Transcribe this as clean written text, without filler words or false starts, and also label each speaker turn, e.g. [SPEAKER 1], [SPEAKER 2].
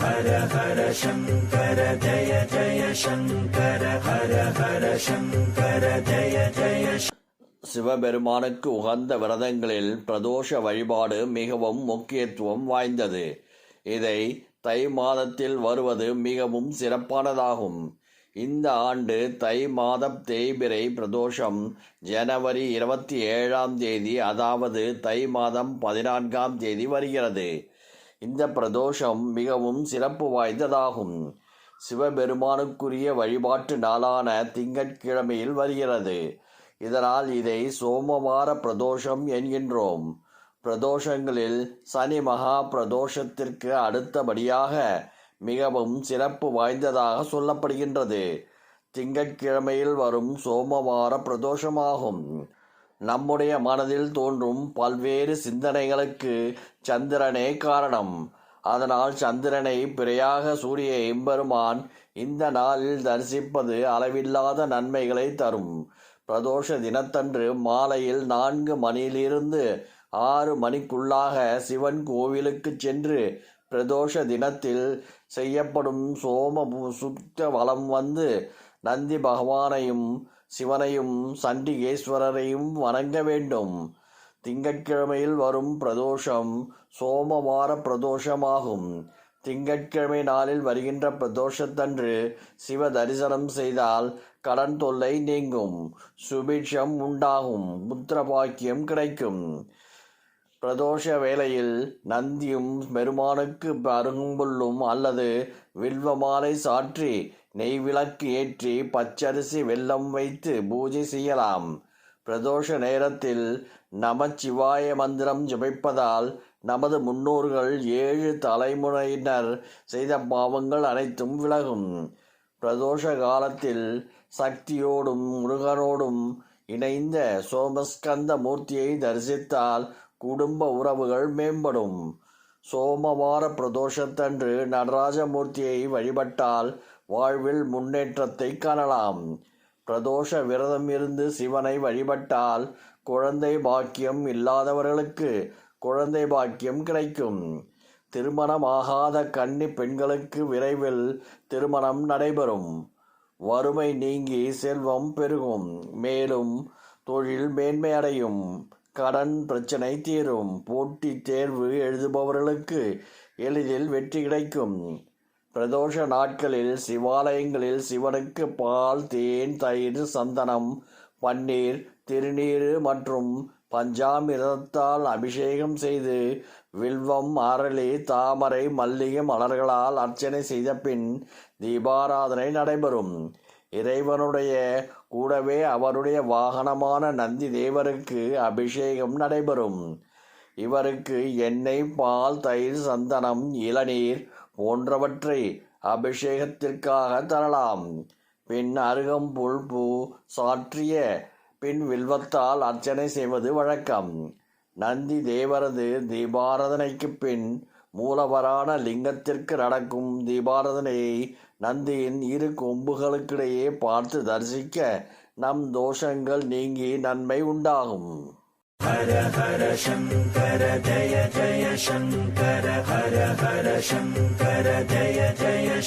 [SPEAKER 1] ஹர ஹர சங்கர ஜய ஜய சங்கர ஹர ஹர சங்கர ஜய ஜய. சிவபெருமானுக்கு உகந்த விரதங்களில் பிரதோஷ வழிபாடு மிகவும் முக்கியத்துவம் வாய்ந்தது. இதை தை மாதத்தில் வருவது மிகவும் சிறப்பானதாகும். இந்த ஆண்டு தை மாதம் தேய்பிறை பிரதோஷம் ஜனவரி 27 அதாவது தை மாதம் 14 வருகிறது. இந்த பிரதோஷம் மிகவும் சிறப்பு வாய்ந்ததாகும். சிவபெருமானுக்குரிய வழிபாட்டு நாளான திங்கட்கிழமையில் வருகிறது. இதனால் இதை சோமவார பிரதோஷம் என்கின்றோம். பிரதோஷங்களில் சனி மகா பிரதோஷத்திற்கு அடுத்தபடியாக மிகவும் சிறப்பு வாய்ந்ததாக சொல்லப்படுகின்றது. திங்கட்கிழமையில் வரும் சோமவார பிரதோஷமாகும். நம்முடைய மனதில் தோன்றும் பல்வேறு சிந்தனைகளுக்கு சந்திரனே காரணம். அதனால் சந்திரனை பிறையாக சூரிய எம்பெருமான் இந்த நாளில் தரிசிப்பது அளவில்லாத நன்மைகளை தரும். பிரதோஷ தினத்தன்று மாலையில் 4 மணியிலிருந்து 6 மணிக்குள்ளாக சிவன் கோவிலுக்கு சென்று பிரதோஷ தினத்தில் செய்யப்படும் சோம சுத்த வலம் வந்து நந்தி பகவானையும் சிவனையும் சண்டிகேஸ்வரரையும் வணங்க வேண்டும். திங்கட்கிழமையில் வரும் பிரதோஷம் சோமவார பிரதோஷமாகும். திங்கட்கிழமை நாளில் வருகின்ற பிரதோஷத்தன்று சிவ தரிசனம் செய்தால் கடன் தொல்லை நீங்கும், சுபிட்சம் உண்டாகும், புத்திர பாக்கியம் கிடைக்கும். பிரதோஷ வேளையில் நந்தியும் பெருமானுக்கு அருங்கும்புல்லும் அல்லது வில்வ மாலை சாற்றி நெய் விளக்கு ஏற்றி பச்சரிசி வெல்லம் வைத்து பூஜை செய்யலாம். பிரதோஷ நேரத்தில் நமச்சிவாய மந்திரம் ஜபிப்பதால் நமது முன்னோர்கள் 7 தலைமுறையினர் செய்த பாவங்கள் அனைத்தும் விலகும். பிரதோஷ காலத்தில் சக்தியோடும் முருகனோடும் இணைந்த சோமஸ்கந்த மூர்த்தியை தரிசித்தால் குடும்ப உறவுகள் மேம்படும். சோமவார பிரதோஷத்தன்று நடராஜமூர்த்தியை வழிபட்டால் வாழ்வில் முன்னேற்றத்தை காணலாம். பிரதோஷ விரதம் இருந்து சிவனை வழிபட்டால் குழந்தை பாக்கியம் இல்லாதவர்களுக்கு குழந்தை பாக்கியம் கிடைக்கும். திருமணமாகாத கன்னி பெண்களுக்கு விரைவில் திருமணம் நடைபெறும். வறுமை நீங்கி செல்வம் பெருகும். மேலும் தொழில் மேன்மையடையும். கடன் பிரச்சனை தீரும். போட்டித் தேர்வு எழுதுபவர்களுக்கு எளிதில் வெற்றி கிடைக்கும். பிரதோஷ நாட்களில் சிவாலயங்களில் சிவனுக்கு பால், தேன், தயிர், சந்தனம், பன்னீர், திருநீறு மற்றும் பஞ்சாமிர்தத்தால் அபிஷேகம் செய்து வில்வம், அரளி, தாமரை, மல்லிகை மலர்களால் அர்ச்சனை செய்த பின் தீபாராதனை நடைபெறும். இறைவனுடைய கூடவே அவருடைய வாகனமான நந்தி தேவருக்கு அபிஷேகம் நடைபெறும். இவருக்கு எண்ணெய், பால், தயிர், சந்தனம், இளநீர் போன்றவற்றை அபிஷேகத்திற்காக தரலாம். பின் அருகம்புல் பூ சாற்றிய பின் வில்வத்தால் அர்ச்சனை செய்வது வழக்கம். நந்தி தேவரது தீபாராதனைக்கு பின் மூலவரான லிங்கத்திற்கு நடக்கும் தீபாராதனையை நந்தியின் 2 கொம்புகளுக்கிடையே பார்த்து தரிசிக்க நம் தோஷங்கள் நீங்கி நன்மை உண்டாகும். ஹர ஹர சங்கர ஜய ஜய சங்கர ஹர ஹர சங்கர ஜய ஜய